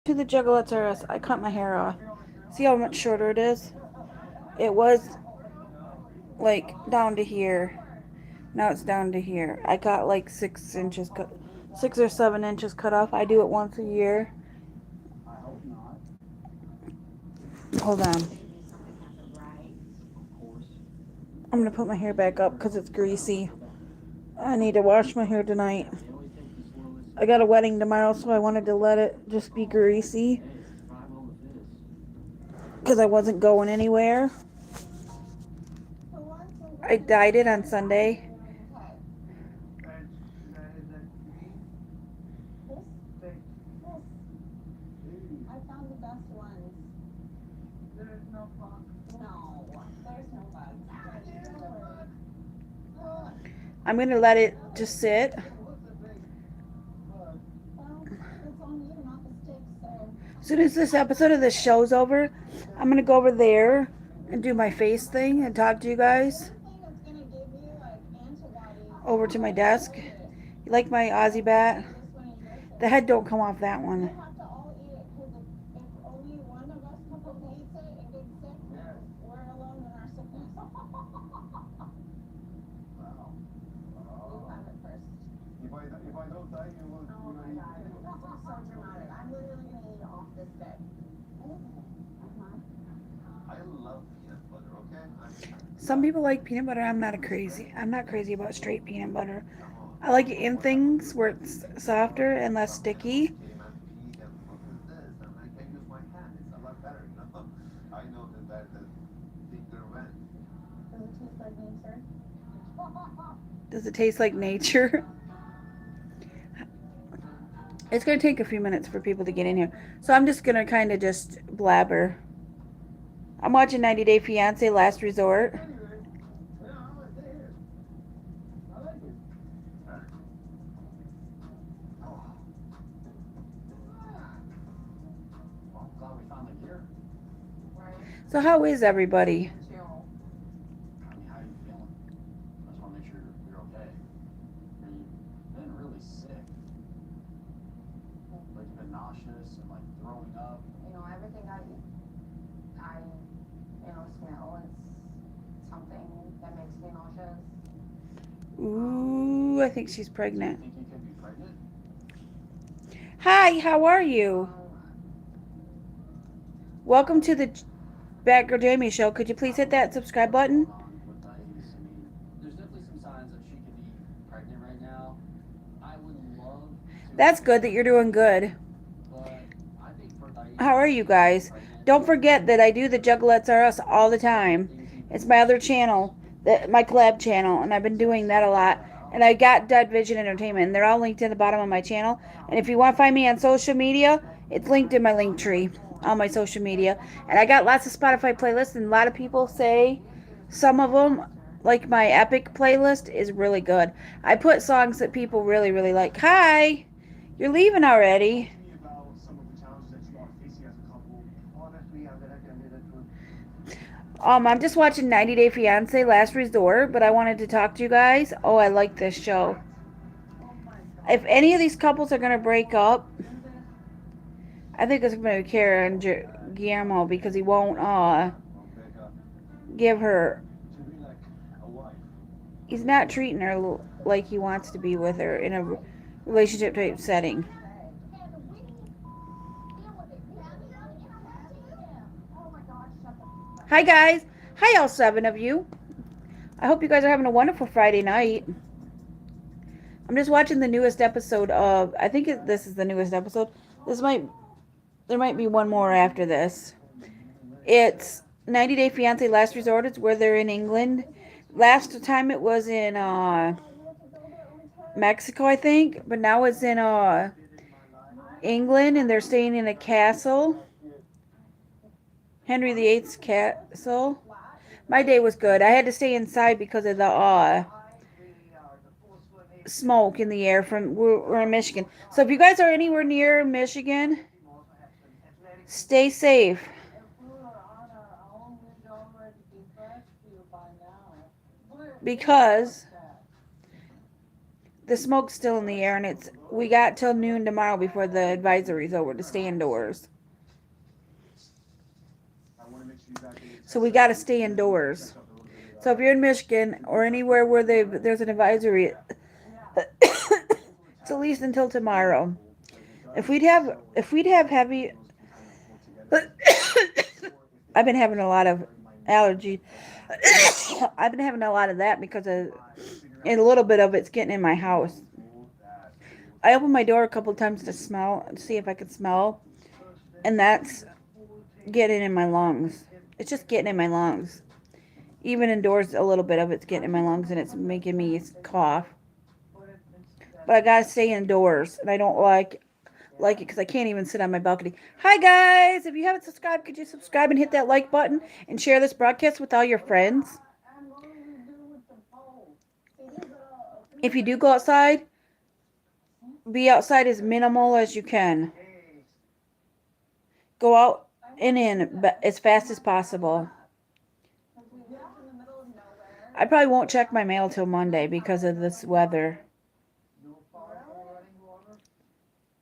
To the JuggalettesRUs, I cut my hair off. See how much shorter it is? It was like down to here. Now it's down to here. I got like 6 inches cut, 6 or 7 inches cut off. I do it once a year. Hold on. I'm gonna put my hair back up because it's greasy. I need to wash my hair tonight. I got a wedding tomorrow, so I wanted to let it just be greasy because I wasn't going anywhere. I dyed it on Sunday. I'm going to let it just sit. As soon as this episode of the show's over, I'm going to go over there and do my face thing and talk to you guys. Over to my desk. You like my Aussie bat? The head don't come off that one. Some people like peanut butter. I'm not crazy about straight peanut butter. I like it in things where it's softer and less sticky. Does it taste like nature? It's going to take a few minutes for people to get in here. So I'm just going to kind of just blabber. I'm watching 90 Day Fiance Last Resort. So how is everybody? Ooh, I think she's pregnant. Hi, how are you? Welcome to the Batgirljamie Show. Could you please hit that subscribe button? That's good that you're doing good. How are you guys? Don't forget that I do the JuggalettesRUs all the time. It's my other channel, my collab channel, and I've been doing that a lot. And I got Dead Vision Entertainment, and they're all linked at the bottom of my channel. And if you want to find me on social media, it's linked in my link tree on my social media. And I got lots of Spotify playlists, and a lot of people say some of them, like my Epic playlist, is really good. I put songs that people really, really like. Hi! You're leaving already. I'm just watching 90 Day Fiance Last Resort, but I wanted to talk to you guys. Oh, I like this show. If any of these couples are going to break up, I think it's going to be Kara and Guillermo because he won't give her. He's not treating her like he wants to be with her in a relationship type setting. Hi, guys. Hi, all 7 of you. I hope you guys are having a wonderful Friday night. I'm just watching the newest episode of, I think this is the newest episode. There might be one more after this. It's 90 Day Fiance Last Resort. It's where they're in England. Last time it was in Mexico, I think. But now it's in England, and they're staying in a castle. Henry VIII's castle. My day was good. I had to stay inside because of the smoke in the air from we're in Michigan. So if you guys are anywhere near Michigan, stay safe. Because the smoke's still in the air, and we got till noon tomorrow before the advisory's over to stay indoors. So we got to stay indoors. So if you're in Michigan or anywhere where there's an advisory, it's at least until tomorrow. If we'd have heavy, I've been having a lot of allergy. I've been having a lot of that because and a little bit of it's getting in my house. I opened my door a couple times to smell and see if I could smell, and that's getting in my lungs. It's just getting in my lungs. Even indoors, a little bit of it's getting in my lungs, and it's making me cough. But I gotta stay indoors, and I don't like it because I can't even sit on my balcony. Hi guys! If you haven't subscribed, could you subscribe and hit that like button and share this broadcast with all your friends? If you do go outside, be outside as minimal as you can. Go out and in as fast as possible. I probably won't check my mail till Monday because of this weather.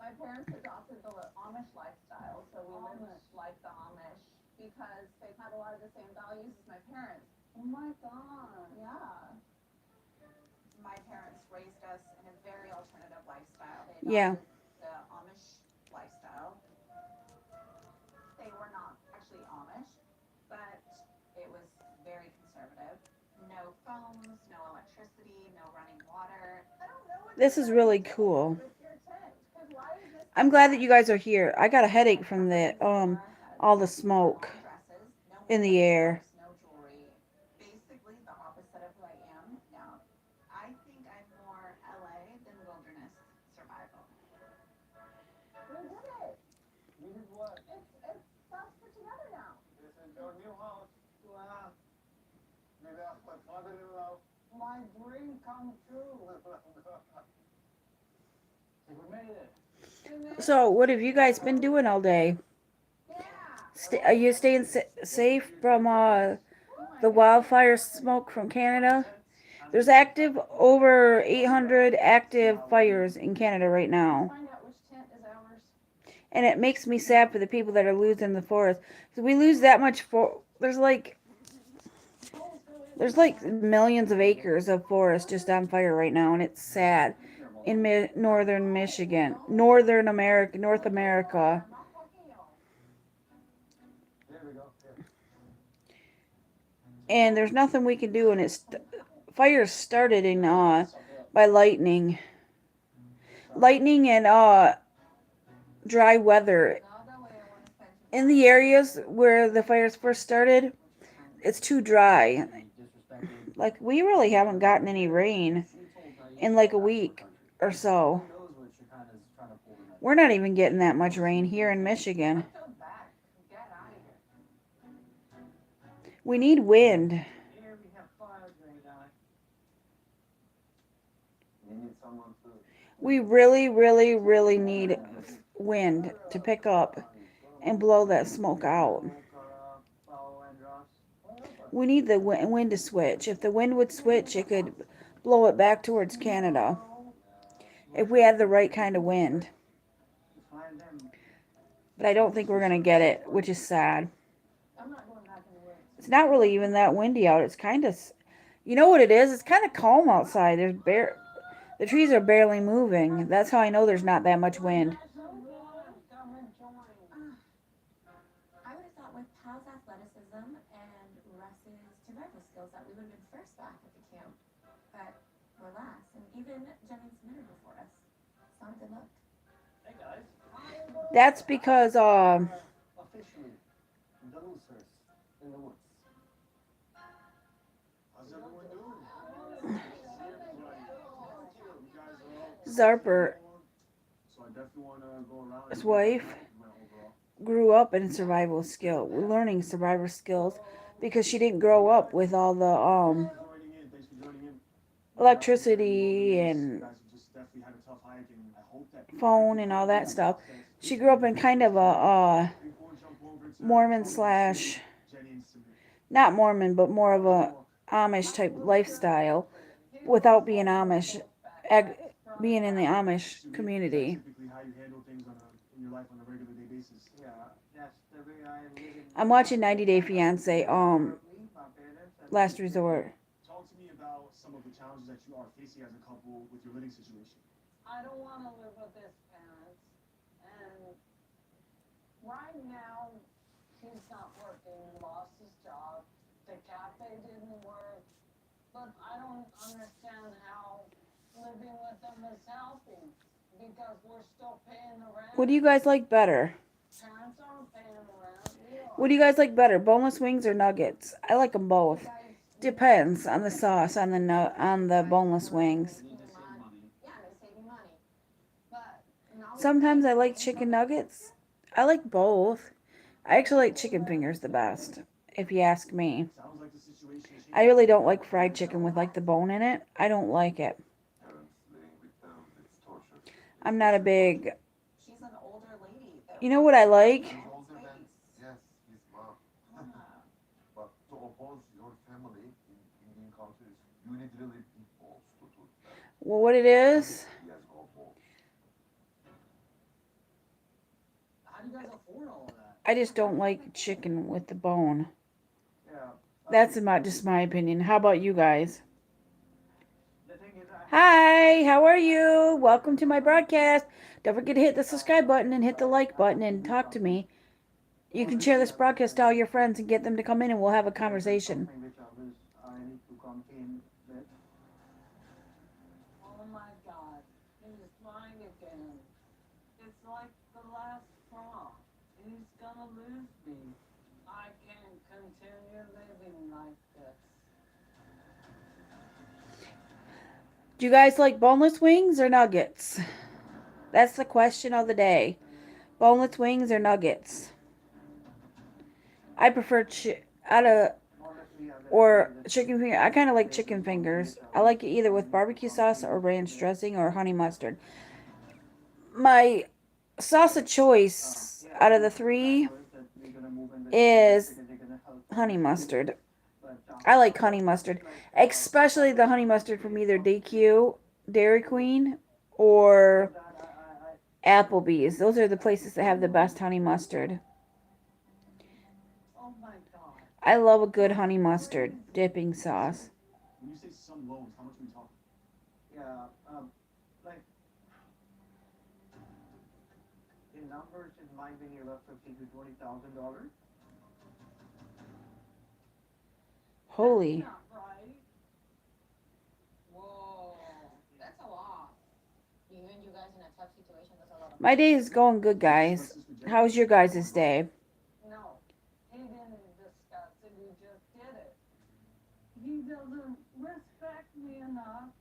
My parents adopted the Amish lifestyle, so we live like the Amish because they have a lot of the same values as my parents. Oh my God. Yeah. My parents raised us in a very alternative lifestyle. They adopted the Amish lifestyle. They were not actually Amish, but it was very conservative. No phones, no electricity, no running water. This is really cool. I'm glad that you guys are here. I got a headache from all the smoke in the air. Basically the opposite of who I am now. I think I'm more LA than wilderness survival. We did it. We did what? It's stuff put together now. This is your new house. Wow. Maybe that's my father-in-law. My dream come true. We made it. So, what have you guys been doing all day? Are you staying safe from the wildfire smoke from Canada? There's over 800 active fires in Canada right now. And it makes me sad for the people that are losing the forest. So we lose that much there's like millions of acres of forest just on fire right now, and it's sad. In northern Michigan, North America. And there's nothing we can do, and fires started by lightning and dry weather. In the areas where the fires first started, it's too dry. Like, we really haven't gotten any rain in like a week or so. We're not even getting that much rain here in Michigan. We need wind. We really, really, really need wind to pick up and blow that smoke out. We need the wind to switch. If the wind would switch, it could blow it back towards Canada. If we had the right kind of wind. But I don't think we're going to get it, which is sad. It's not really even that windy out. It's kind of, you know what it is? It's kind of calm outside. The trees are barely moving. That's how I know there's not that much wind. I would have thought with Pal's athleticism and Russ's survival skills that we would have been first back at the camp. But we're last. And even Jennings submitted before us. It's not a good look. Hey guys. That's because officially the losers in the woods. How's everyone doing? Zarper, his wife, grew up in learning survivor skills, because she didn't grow up with all the electricity and phone and all that stuff. She grew up in kind of a Mormon slash, not Mormon, but more of a Amish type lifestyle, without being Amish. being in the Amish So community. is that typically how you handle things in your life on a regular day basis? Yeah, that's the way I live in I'm my watching life. 90 Day Fiance, Probably my parents and my last children. resort. Talk to me about some of the challenges that you are facing as a couple with your living situation. I don't want to live with his parents. And right now, he's not working, lost his job. The cafe didn't work. But I don't understand how living with them is helping because we're still paying the rent. What do you guys like better? Parents aren't paying the rent. We are. What do you guys like better, boneless wings or nuggets? I like them both. Depends on the sauce on the boneless wings. Need to save money. Yeah, they save you money. But now Sometimes I like chicken nuggets. I like both. I actually like chicken fingers the best, if you ask me. Sounds like the situation is I really don't like fried chicken with like the bone in it. I don't like it. Parents living with them, it's torture. I'm not a big. she's an older lady. You know what I like? He's older than, yes, his mom. But to oppose your family in Indian countries, you need really big balls to do that. Well, what it is? He has no balls. How do you guys afford all of that? I just don't like chicken with the bone. Yeah. That's just my opinion. How about you guys? The thing is, Hi, how are you? Welcome to my broadcast. Don't forget to hit the subscribe button and hit the like button and talk to me. You can share this broadcast to all your friends and get them to come in and we'll have a conversation. something which I need to contend with. Oh my God, he's lying again. It's like the last straw. He's gonna lose me. I can't continue living like this. Do you guys like boneless wings or nuggets? That's the question of the day. Boneless wings or nuggets? I prefer Honestly, or chicken finger. I kind of like chicken fingers. I like it either with barbecue sauce or ranch dressing or honey mustard. My sauce of choice out of the three is honey mustard. I like honey mustard, especially the honey mustard from either DQ, Dairy Queen, or Applebee's. Those are the places that have the best honey mustard. Oh my God. I love a good honey mustard dipping sauce. When you say some loans, how much are we talking? Yeah, like in numbers, it might be near about $15,000 to $20,000. Holy. That's not right. Whoa, that's a lot. You and you guys in a tough situation, that's a lot of My day is going good, guys. How's your guys' day? No, he didn't discuss it, he just did it. He doesn't respect me enough.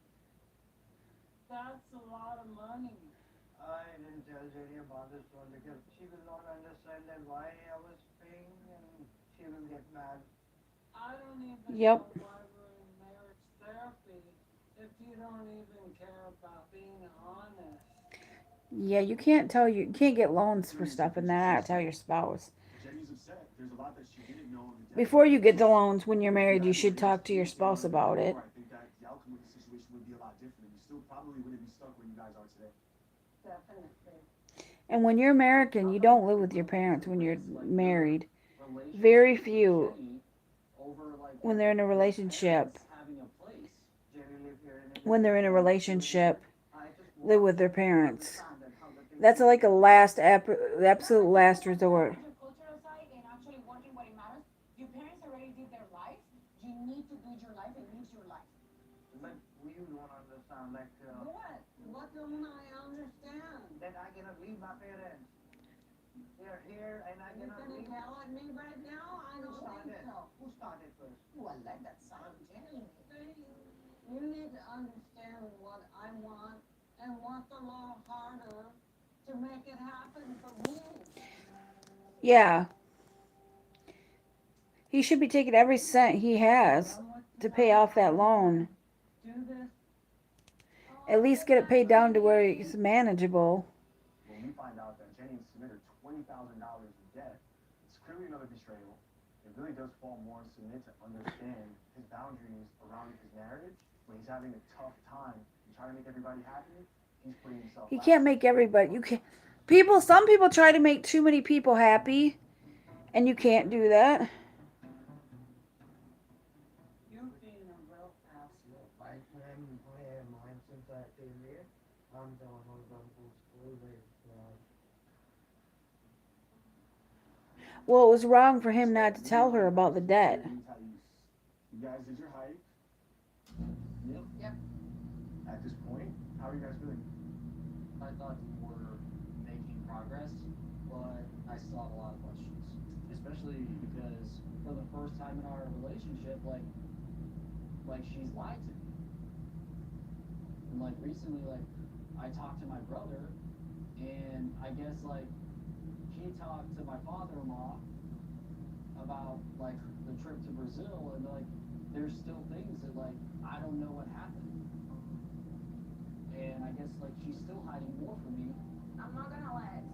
That's a lot of money. I didn't tell Jenny about this one because she will not understand that why I was paying and she will get mad. I don't even Yep. know why we're in marriage therapy if you don't even care about being honest. Yeah, you can't get loans for stuff and then not tell your spouse. Jenny's upset. There's a lot that she didn't know. Before you get the loans when you're married, you should talk to your spouse about it. I think that the outcome of the situation would be a lot different. You still probably wouldn't be stuck where you guys are today. Definitely. And when you're American, you don't live with your parents when you're married. Very few when they're in a relationship. When they're in a relationship, live with their parents. That's like a absolute last resort. your cultural side and actually working what it matters. Your parents already did their life. You need to do your life and live your life. But you don't understand, like, What? What don't I understand? that I cannot leave my parents. They're here and I You're cannot gonna leave. yell at me right now? I Who don't think started? so. Who started first? Ooh, I like that sound, Jenny. You need to understand what I want and work a little harder to make it happen for me. Yeah. He should be taking every cent he has to pay off that loan. Do this. At least get it paid down to where it's manageable. When we find out that Jenny submitted $20,000 in debt, it's clearly another betrayal. It really does fall more on Submit to understand his boundaries around his marriage when he's having a tough time and trying to make everybody happy. he's putting himself. You can't make everybody. You can't. People. Some people try to make too many people happy, and you can't do that. You've been a real asshole. Like when mine since I came here, I'm the one who's gone to school with. Well, it was wrong for him not to tell her about the debt. You guys did your hike. Yep. At this point, how are you guys feeling? I thought we were making progress, but I still have a lot of questions. Especially because for the first time in our relationship, like she's lied to me. And like recently, like I talked to my brother, and I guess like he talked to my father-in-law about like the trip to Brazil, and like there's still things that like I don't know what happened. And I guess like she's still hiding more from me. I'm not gonna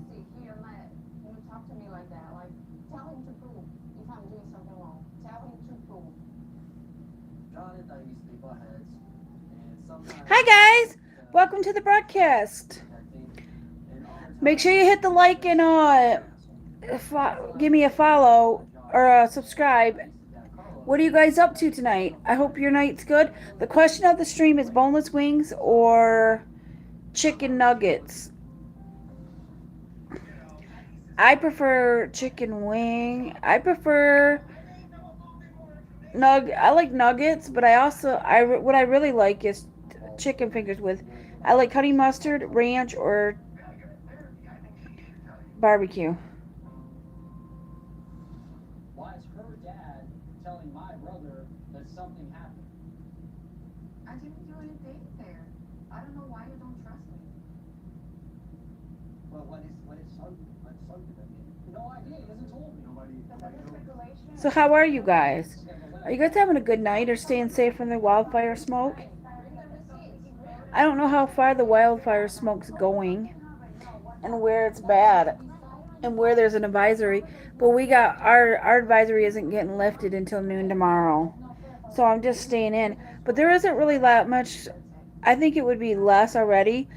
sit here and let you talk to me like that. Like, tell him to prove if I'm doing something wrong. Tell him to prove. John and I used to butt heads, and sometimes. Hi guys, welcome to the broadcast. Make sure you hit the like and give me a follow or subscribe. What are you guys up to tonight? I hope your night's good. The question of the stream is boneless wings or chicken nuggets. I prefer chicken wing. I prefer I like nuggets, but what I really like is chicken fingers with. I like honey mustard, ranch, or barbecue. Why is her dad telling my brother that something happened? I didn't do anything there. I don't know why you don't trust me. Well, what is something? I mean, no idea. He hasn't told me. Nobody knows. So how are you guys? Are you guys having a good night or staying safe from the wildfire smoke? I don't know how far the wildfire smoke's going and where it's bad and where there's an advisory, but we got our advisory isn't getting lifted until noon tomorrow, so I'm just staying in. But there isn't really that much. I think it would be less already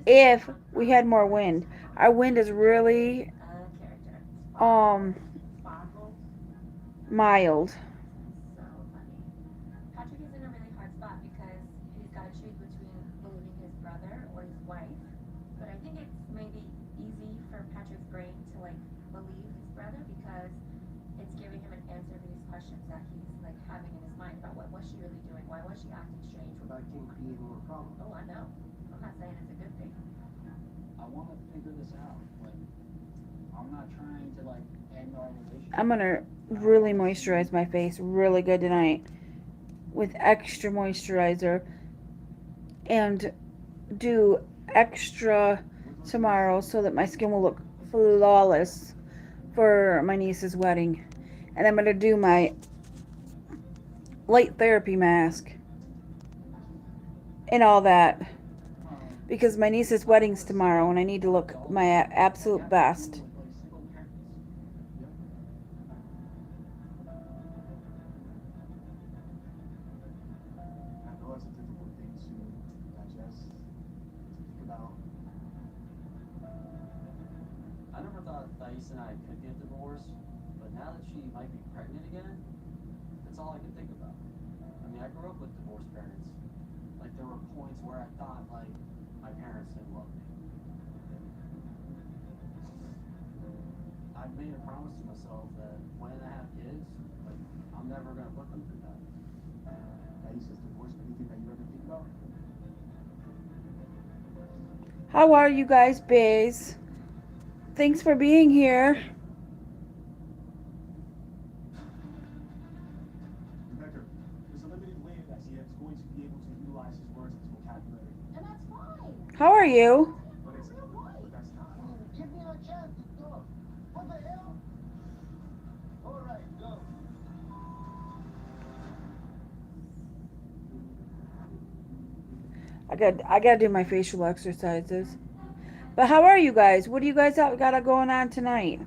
if we had more wind. Our wind is really mild. Patrick is in a really hard spot because he's got to choose between believing his brother or his wife. But I think it's maybe easy for Patrick's brain to like believe his brother because it's giving him an answer to these questions that he's like having in his mind about what was she really doing? Why was she acting strange? But that can create more problems. Oh, I know. I'm not saying it's a good thing. I want to figure this out. Like, I'm not trying to like end our relationship. I'm gonna really moisturize my face really good tonight with extra moisturizer and do extra tomorrow so that my skin will look flawless for my niece's wedding. And I'm gonna do my light therapy mask and all that because my niece's wedding's tomorrow and I need to look my absolute best. I know it's a difficult thing to digest, to think about. I never thought Thais and I could get divorced, but now that she might be pregnant again, that's all I can think about. I mean, I grew up with divorced parents. Like, there were points where I thought, like, my parents didn't love me. I've made a promise to myself that when I have kids, like, I'm never gonna put them through that. Thais is divorced. Anything that you ever think about? How are you guys, Biz? Thanks for being here. Rebecca, there's a limited way that he is going to be able to utilize his words and his vocabulary. And that's fine. How are you? But it's that's not. Give me a chance to talk. What the hell? All right, go. I gotta do my facial exercises. But how are you guys? What do you guys got going on tonight?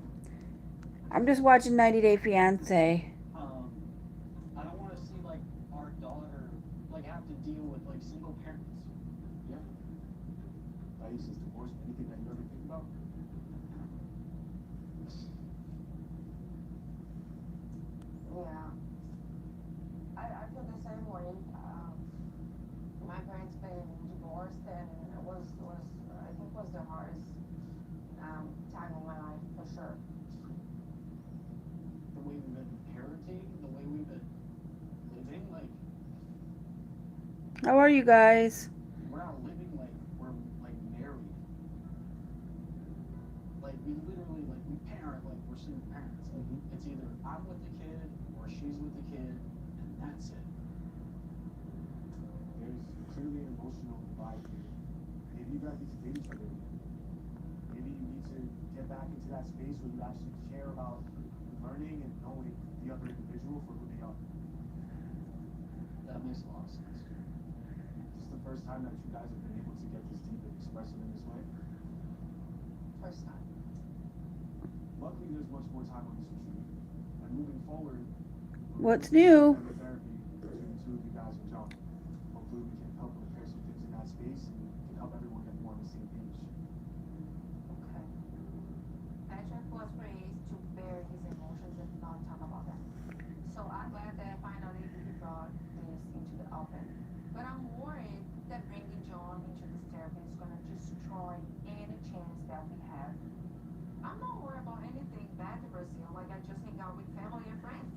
I'm just watching 90 Day Fiance. I don't want to see like our daughter like have to deal with like single parents. Yeah. basis, divorce, anything that you ever think about? Yeah. I feel the same way. My parents been divorced, and it was I think was the hardest time of my life for sure. The way we've been parenting, the way we've been living, like How are you guys? we're not living like we're like married. Like we literally like we parent like we're single parents. Like it's either I'm with the kid or she's with the kid, and that's it. There's clearly an emotional divide here. Maybe you guys need to date each other again. Maybe you need to get back into that space where you actually care about learning and knowing the other individual for who they are. That makes a lot of sense. This is the first time that you guys have been able to get this deep and express it in this way. First time. Luckily, there's much more time on this retreat. And moving forward, What's new? therapy between the two of you guys and John. Hopefully, we can help repair some things in that space and can help everyone get more on the same page. Okay. Patrick was raised to bear his emotions and not talk about them. So I'm glad that finally he brought this into the open. But I'm worried that bringing John into this therapy is going to destroy any chance that we have. I'm not worried about anything bad in Brazil, like I just hang out with family and friends.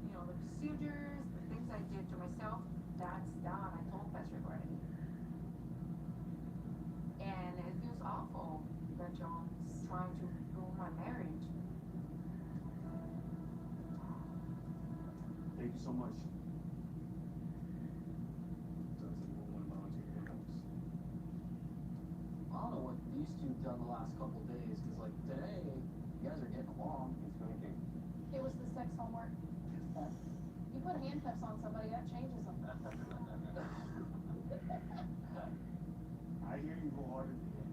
You know, the procedures, the things I did to myself, that's done. I told Patrick already. And it feels awful that John's trying to ruin my marriage. Thank you so much. Does anyone want to volunteer their notes? I don't know what these two have done the last couple of days, because like today, you guys are getting along. It's drinking. It was the sex homework. You put handcuffs on somebody, that changes them. I hear you wholeheartedly.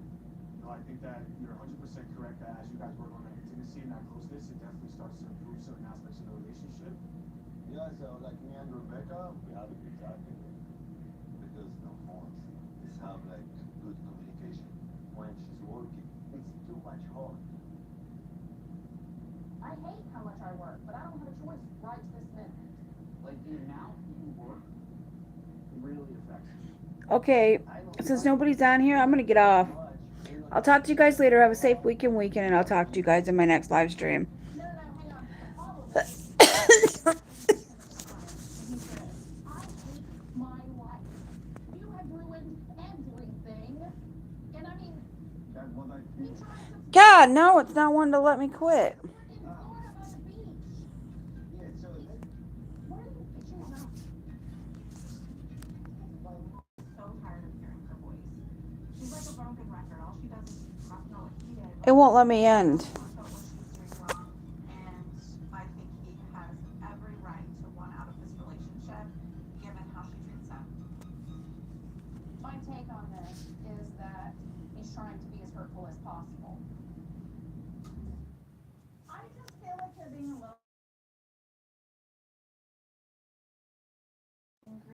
You know, I think that you're 100% correct that as you guys work on that intimacy and that closeness, it definitely starts to improve certain aspects of the relationship. Yeah, so like me and Rebecca, we have a good time because no phones. Just have like good communication. When she's working, it's too much hard. I hate how much I work, but I don't have a choice right this minute. Like the amount you work really affects you. Okay, since nobody's on here, I'm gonna get off. I'll talk to you guys later. Have a safe weekend, and I'll talk to you guys in my next live stream. No, hang on. The problem is, and he said, I hate my life. You have ruined everything. And I mean, That one night he tried to God, no, it's not wanting to let me quit. in Florida by the beach. Yeah, so Where are you pitching him out? So tired of hearing her voice. She's like a broken record. All she does is know what he did. It won't let me end. About what she's doing wrong, and I think he has every right to want out of this relationship, given how she treats him. My take on this is that he's trying to be as hurtful as possible.